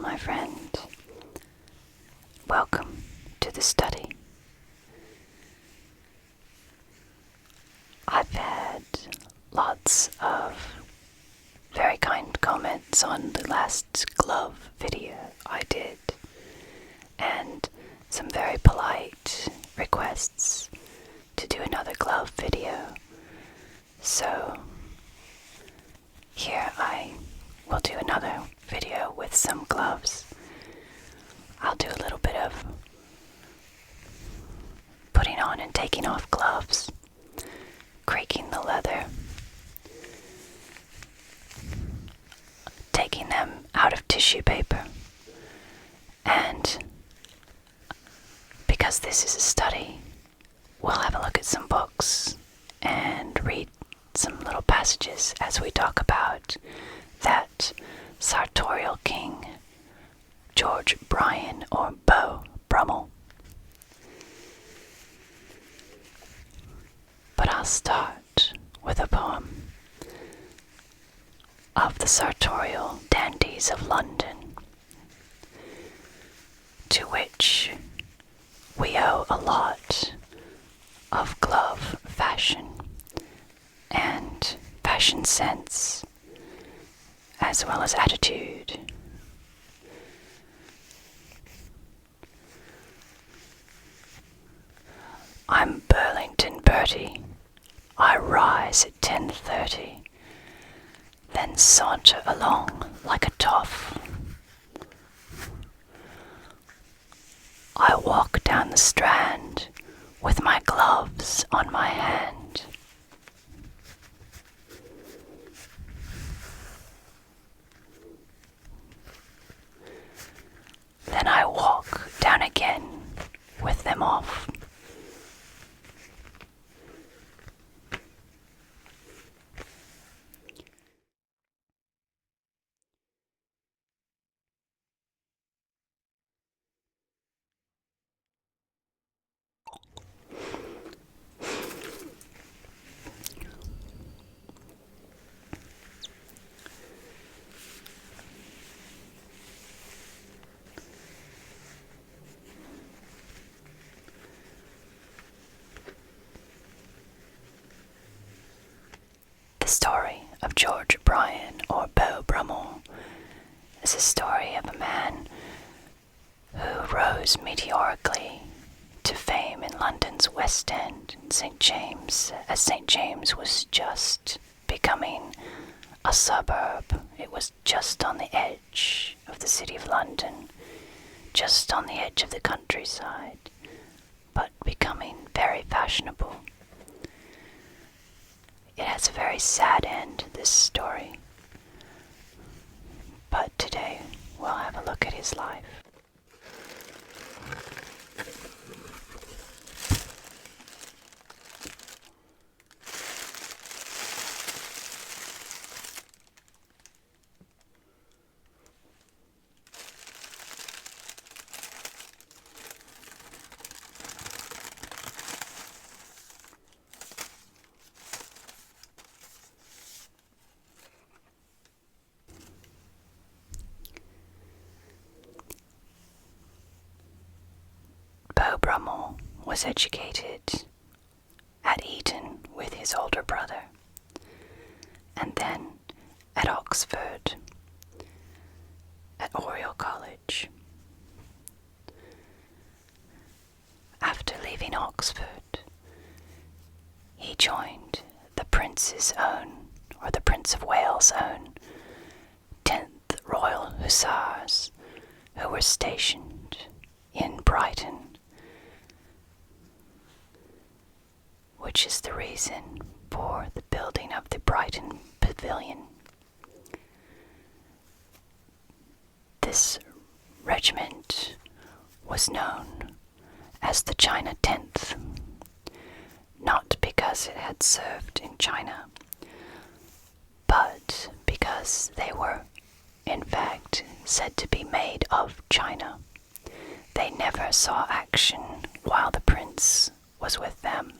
my friend. Welcome to the study. I've had lots of very kind comments on the last glove video I did, and some very polite requests to do another glove video. So here I will do another video with some gloves. I'll do a little bit of putting on and taking off gloves, creaking the leather, taking them out of tissue paper, and because this is a study, we'll have a look at some books and read some little passages as we talk about that sartorial king, George Bryan or Beau Brummell. But I'll start with a poem of the sartorial dandies of London, to which we owe a lot of glove fashion and fashion sense, as well as attitude. I'm Burlington Bertie. I rise at 10:30, then saunter along like a toff. I walk down the Strand with my gloves on my hand. Then I walk down again with them off. The story of George Bryan or Beau Brummell is a story of a man who rose meteorically to fame in London's West End, St. James, as St. James was just becoming a suburb. It was just on the edge of the city of London, just on the edge of the countryside, but becoming very fashionable. It has a very sad end, this story, but today we'll have a look at his life. Beau Brummell was educated at Eton with his older brother, and then at Oxford, at Oriel College. After leaving Oxford, he joined the Prince's own, or the Prince of Wales' own, 10th Royal Hussars, who were stationed in Brighton, which is the reason for the building of the Brighton Pavilion. This regiment was known as the China 10th, not because it had served in China, but because they were, in fact, said to be made of China. They never saw action while the prince was with them,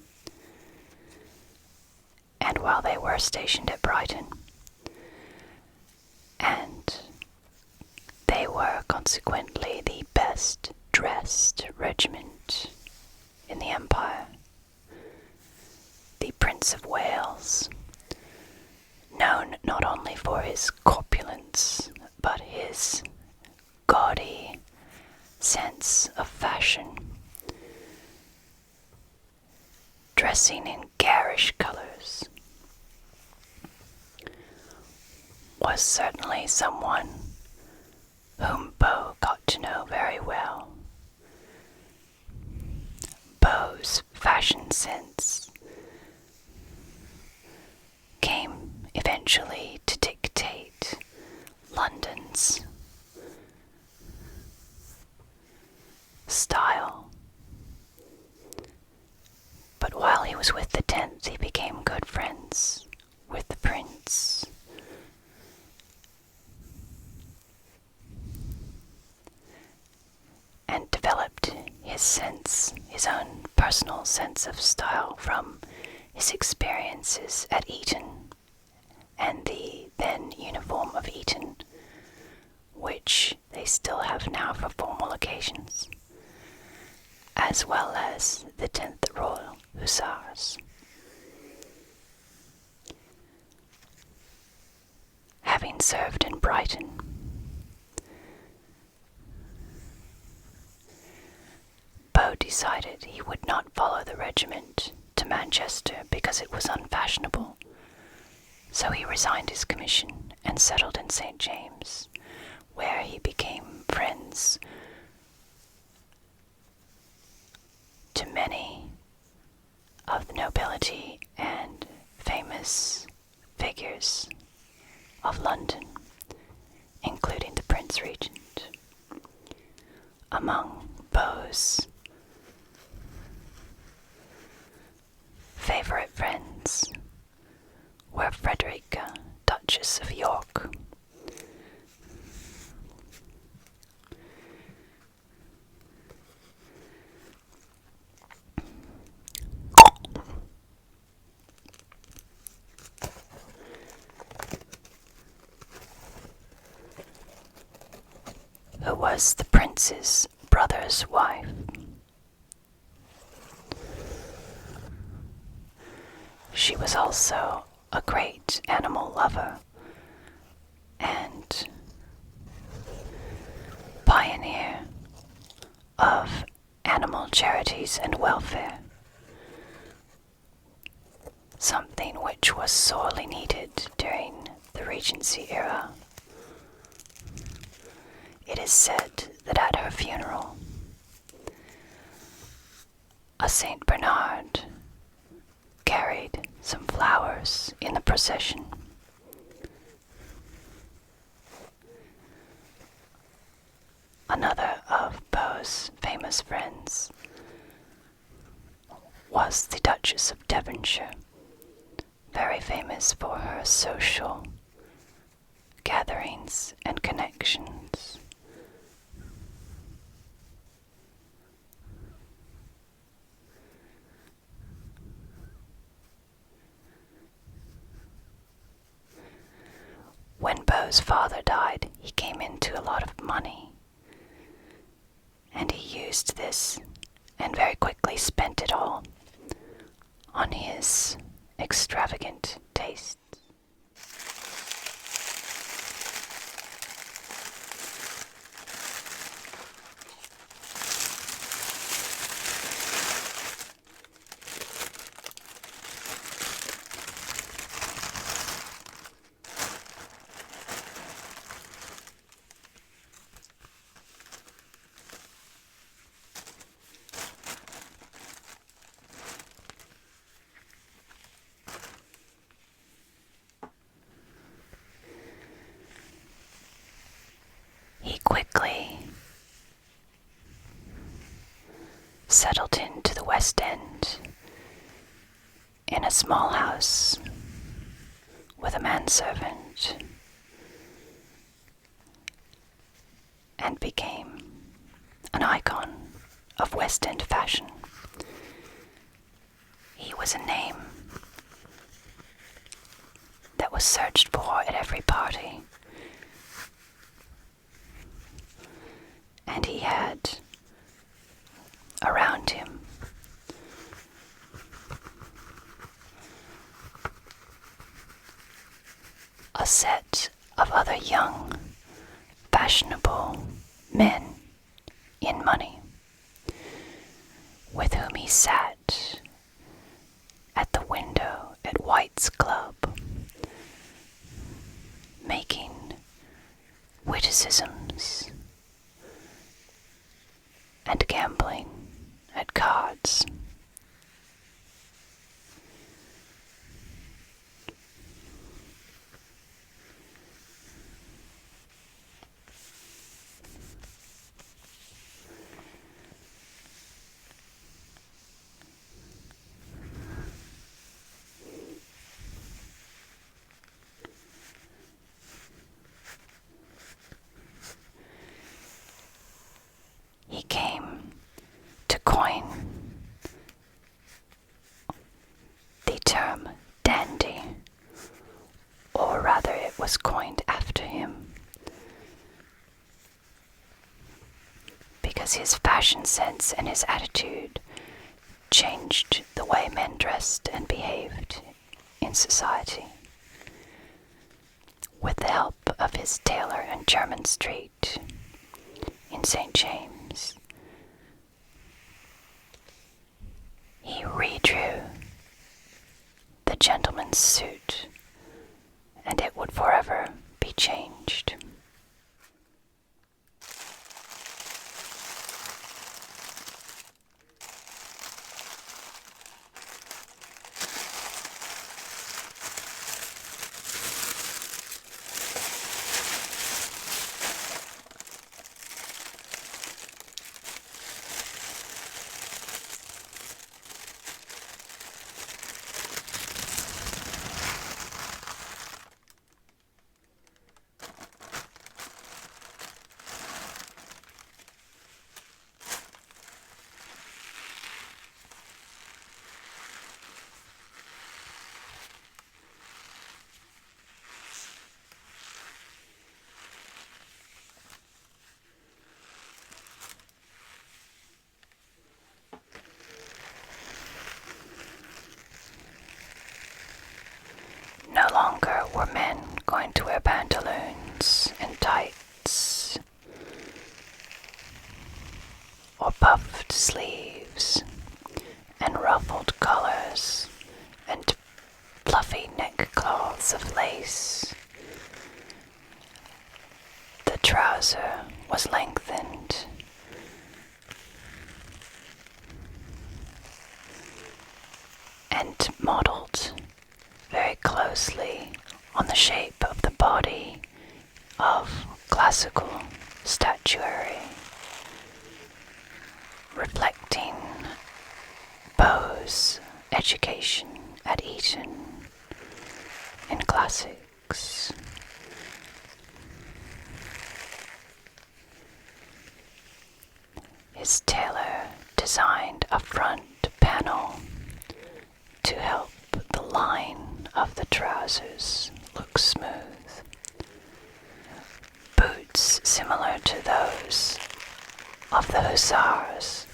and while they were stationed at Brighton. And they were consequently the best dressed regiment in the Empire. The Prince of Wales, known not only for his corpulence, but his gaudy sense of fashion, dressing in garish colors, was certainly someone whom Beau got to know very well. Beau's fashion sense came eventually to dictate London's style. But while he was with the 10th, he became good friends with the Prince. And developed his own personal sense of style from his experiences at Eton and the then uniform of Eton, which they still have now for formal occasions, as well as the 10th Royal Hussars. Having served in Brighton, Beau decided he would not follow the regiment to Manchester because it was unfashionable, so he resigned his commission and settled in St. James, where he became friends to many of the nobility and famous figures of London, including the Prince Regent. Among Beau's favorite friends were Frederica, Duchess of York, who was the prince's brother's wife. She was also a great animal lover and pioneer of animal charities and welfare, something which was sorely needed during the Regency era. It is said that at her funeral, a Saint Bernard carried some flowers in the procession. Another of Beau's famous friends was the Duchess of Devonshire, very famous for her social gatherings and connections. When Beau's father died, he came into a lot of money, and he used this and very quickly spent it all on his extravagant tastes. He quickly settled into the West End in a small house with a manservant and became an icon of West End fashion. He was a name that was searched for at every party. young, fashionable men in money, with whom he sat at the window at White's Club, making witticisms and gambling at cards. He came to coin the term dandy, or rather it was coined after him, because his fashion sense and his attitude changed the way men dressed and behaved in society. With the help of his tailor in Jermyn Street in St. James, he redrew the gentleman's suit, and it would forever be changed. No longer were men going to wear pantaloons and tights, or puffed sleeves, and ruffled collars, and fluffy neckcloths of lace. The trouser was lengthened, and modeled very closely on the shape of the body of classical statuary, reflecting Beau's education at Eton in classics. His tailor designed a front panel to help the line of the trousers look smooth. Boots similar to those of the hussars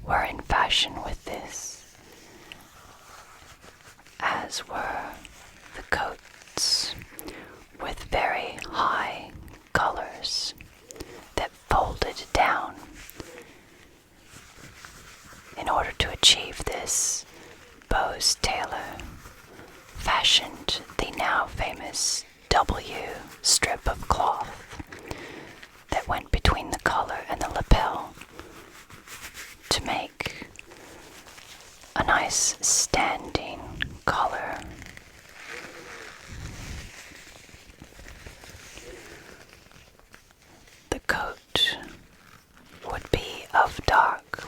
were in fashion with this, as were the coats with very high collars that folded down. In order to achieve this, Beau's tailor fashioned the now famous W strip of cloth that went between the collar and the lapel to make a nice standing collar. The coat would be of dark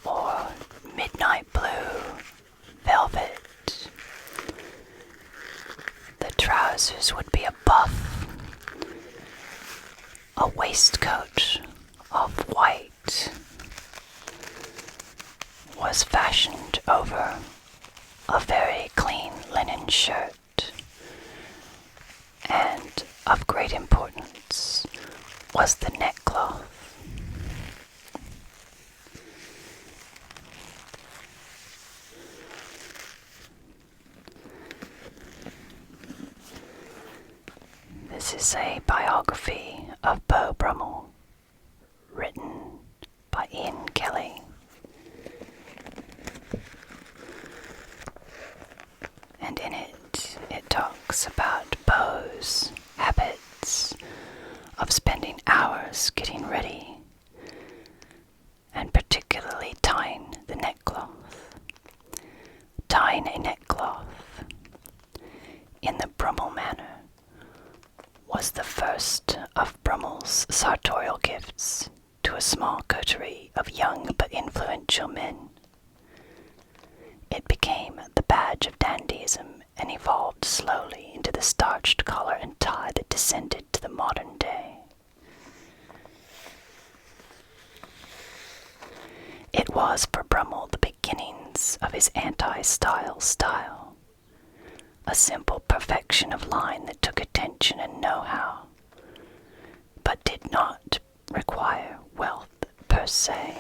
or midnight blue velvet. The trousers would be a buff. A waistcoat of white was fashioned over a very clean linen shirt, and of great importance was the neckcloth. biography of Beau Brummell, written by Ian Kelly. And in it talks about Beau's habits of spending hours getting ready, and particularly tying the neckcloth. Tying a neckcloth in the Brummell manner was the first of Brummell's sartorial gifts to a small coterie of young but influential men. It became the badge of dandyism and evolved slowly into the starched collar and tie that descended to the modern day. It was for Brummell the beginnings of his anti-style style, a simple perfection of line that took attention and know-how, but did not require wealth per se.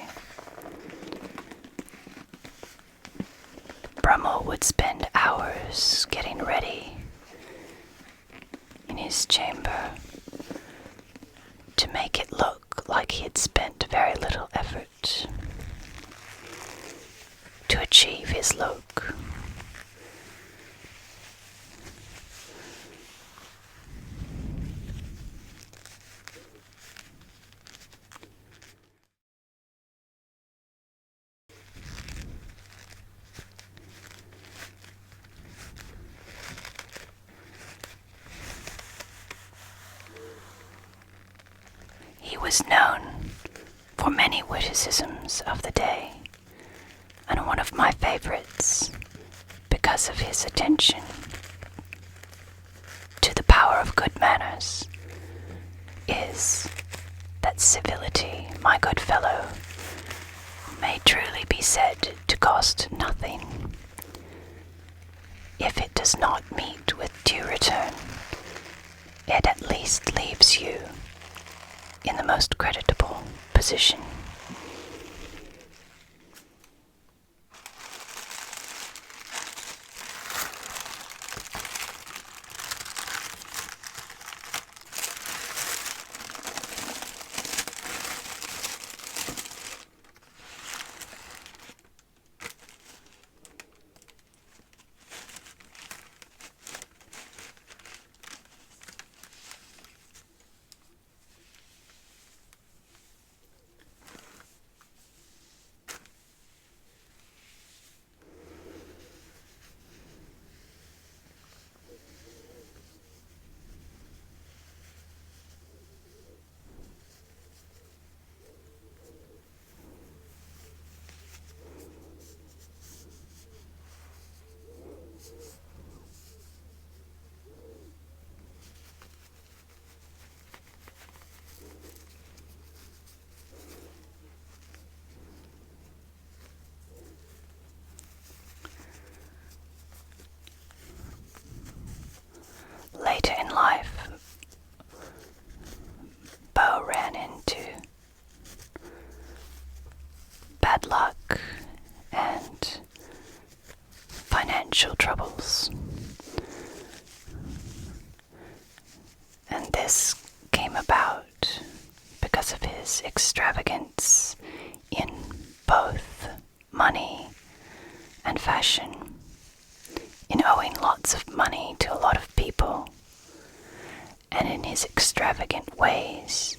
Brummell would spend hours getting ready in his chamber to make it look like he had spent very little effort to achieve his look. He was known for many witticisms of the day, and one of my favorites, because of his attention to the power of good manners, is that civility, my good fellow, may truly be said to cost nothing. If it does not meet with due return, it at least leaves you in the most creditable position. Later in life, Beau ran into bad luck and financial troubles. And this came about because of his extravagance in both money and fashion, in owing lots of money to a lot of people, and in his extravagant ways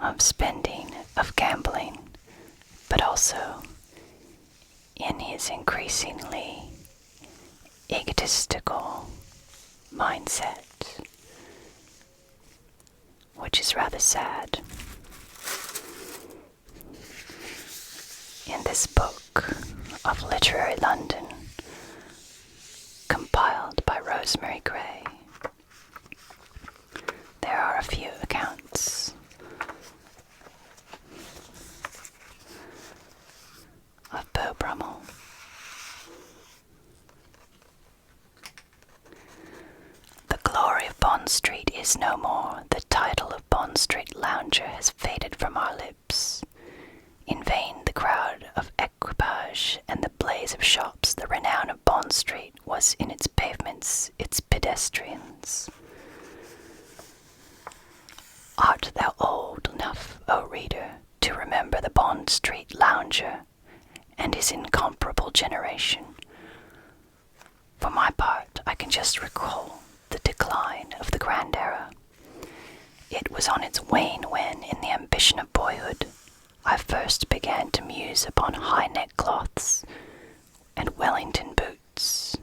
of spending, of gambling, but also in his increasingly egotistical mindset, which is rather sad. In this book of literary London, compiled by Rosemary Gray, there are a few accounts of Beau Brummell. The glory of Bond Street is no more. The title of Bond Street lounger has faded from our lips. In vain the crowd of equipage and the blaze of shops, the renown of Bond Street was in its pavements, its pedestrians. Art thou old enough, O reader, to remember the Bond Street lounger and his incomparable generation? For my part, I can just recall the decline of the Grand Era. It was on its wane when, in the ambition of boyhood, I first began to muse upon high neckcloths and Wellington boots.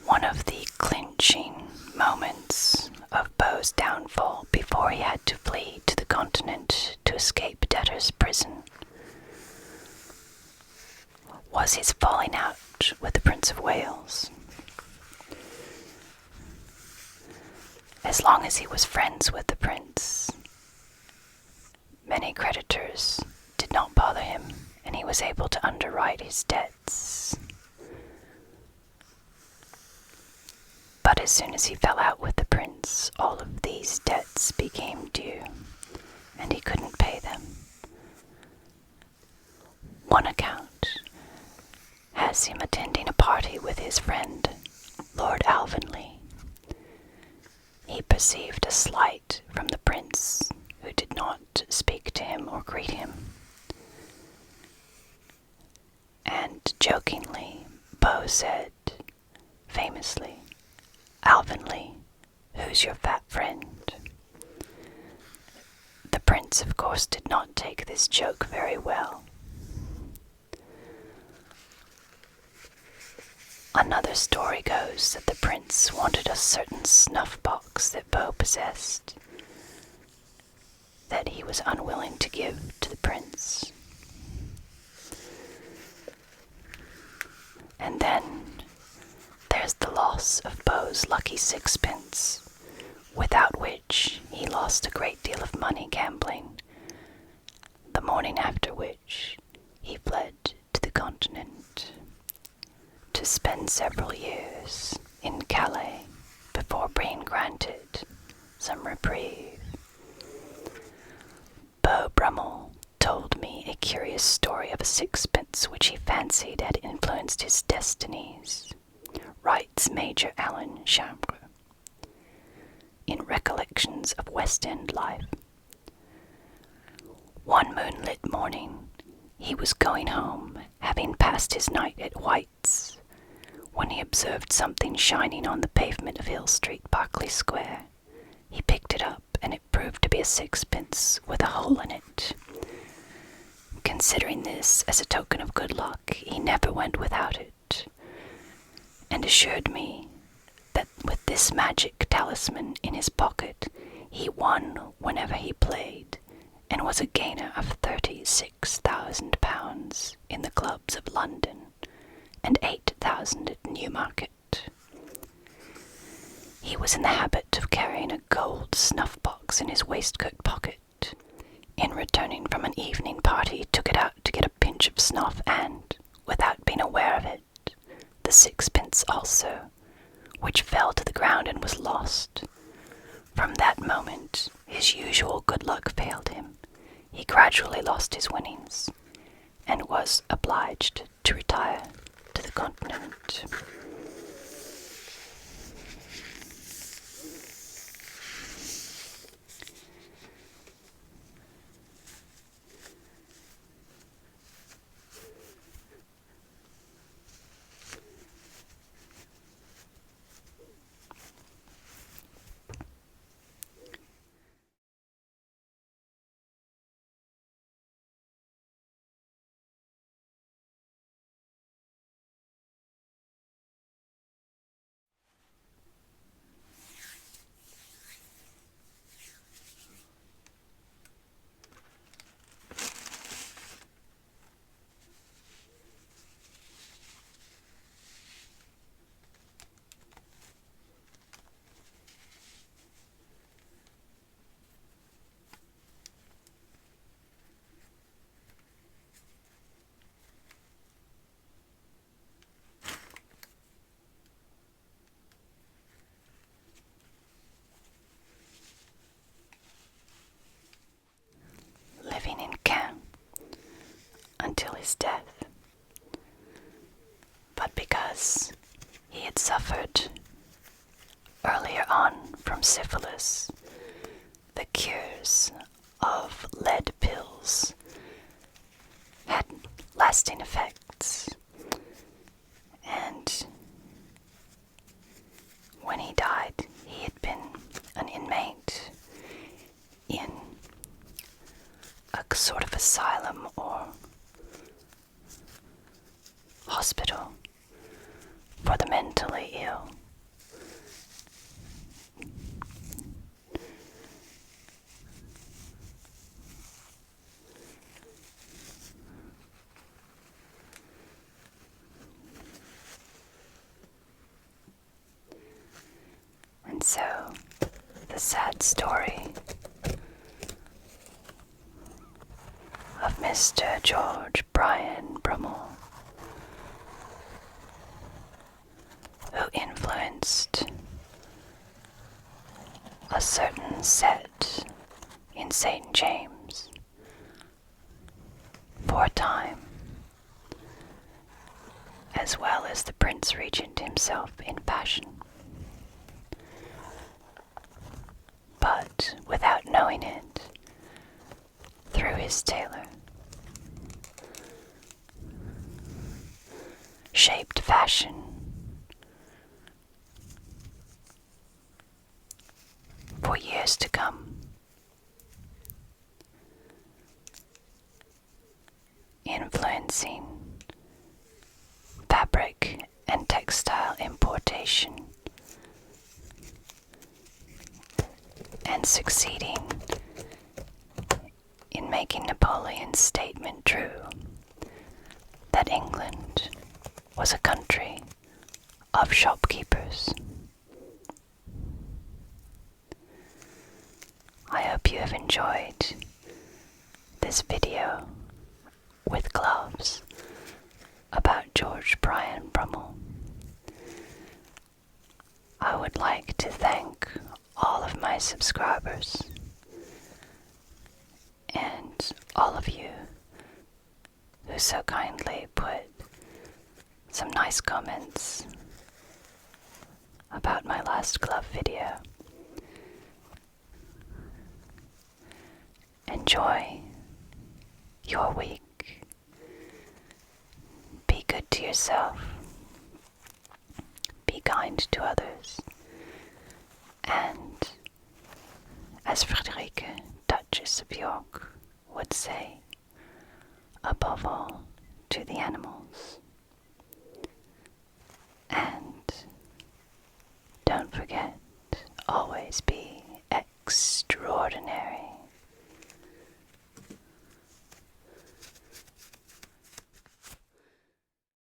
One of the clinching moments of Beau's downfall before he had to flee to the continent to escape debtor's prison was his falling out with the Prince of Wales. As long as he was friends with the prince, many creditors did not bother him, and he was able to underwrite his debts. But as soon as he fell out with the prince, all of these debts became due, and he couldn't pay them. One account has him attending a party with his friend, Lord Alvanley. He perceived a slight from the prince, who did not speak to him or greet him. And jokingly, Beau said, famously, "Alvanley, who's your fat friend?" The prince, of course, did not take this joke very well. Another story goes that the prince wanted a certain snuff box that Beau possessed, that he was unwilling to give to the prince. And then there's the loss of Beau's lucky sixpence, without which he lost a great deal of money gambling, the morning after which he fled to the continent to spend several years in Calais before being granted some reprieve. Beau Brummell told me a curious story of a sixpence which he fancied had influenced his destinies, writes Major Alan Chambre, in Recollections of West End Life. One moonlit morning, he was going home, having passed his night at White's, when he observed something shining on the pavement of Hill Street, Berkeley Square. He picked it up, and it proved to be a sixpence with a hole in it. Considering this as a token of good luck, he never went without it, and assured me that with this magic talisman in his pocket, he won whenever he played, and was a gainer of £36,000 in the clubs of London, and 8,000 at Newmarket. He was in the habit of carrying a gold snuff-box in his waistcoat pocket. In returning from an evening party, he took it out to get a pinch of snuff, and, without being aware of it, the sixpence also, which fell to the ground and was lost. From that moment, his usual good luck failed him. He gradually lost his winnings, and was obliged to retire to the continent. his death, but because he had suffered earlier on from syphilis, the cures of lead pills had lasting effects, and when he died, he had been an inmate in a sort of asylum or hospital for the mentally ill. And so, the sad story of Mr. George Bryan Brummell, who influenced a certain set in St. James for a time, as well as the Prince Regent himself in passion. But without knowing it, through his tailor, shaped fashion for years to come, influencing fabric and textile importation, and succeeding in making Napoleon's statement true that England was a country of shopkeepers. I hope you have enjoyed this video with gloves about George Bryan Brummell. I would like to thank all of my subscribers and all of you who so kindly put some nice comments about my last glove video. Enjoy your week. Be good to yourself. Be kind to others. And as Friederike, Duchess of York, would say, above all, to the animals. And don't forget, always be extraordinary.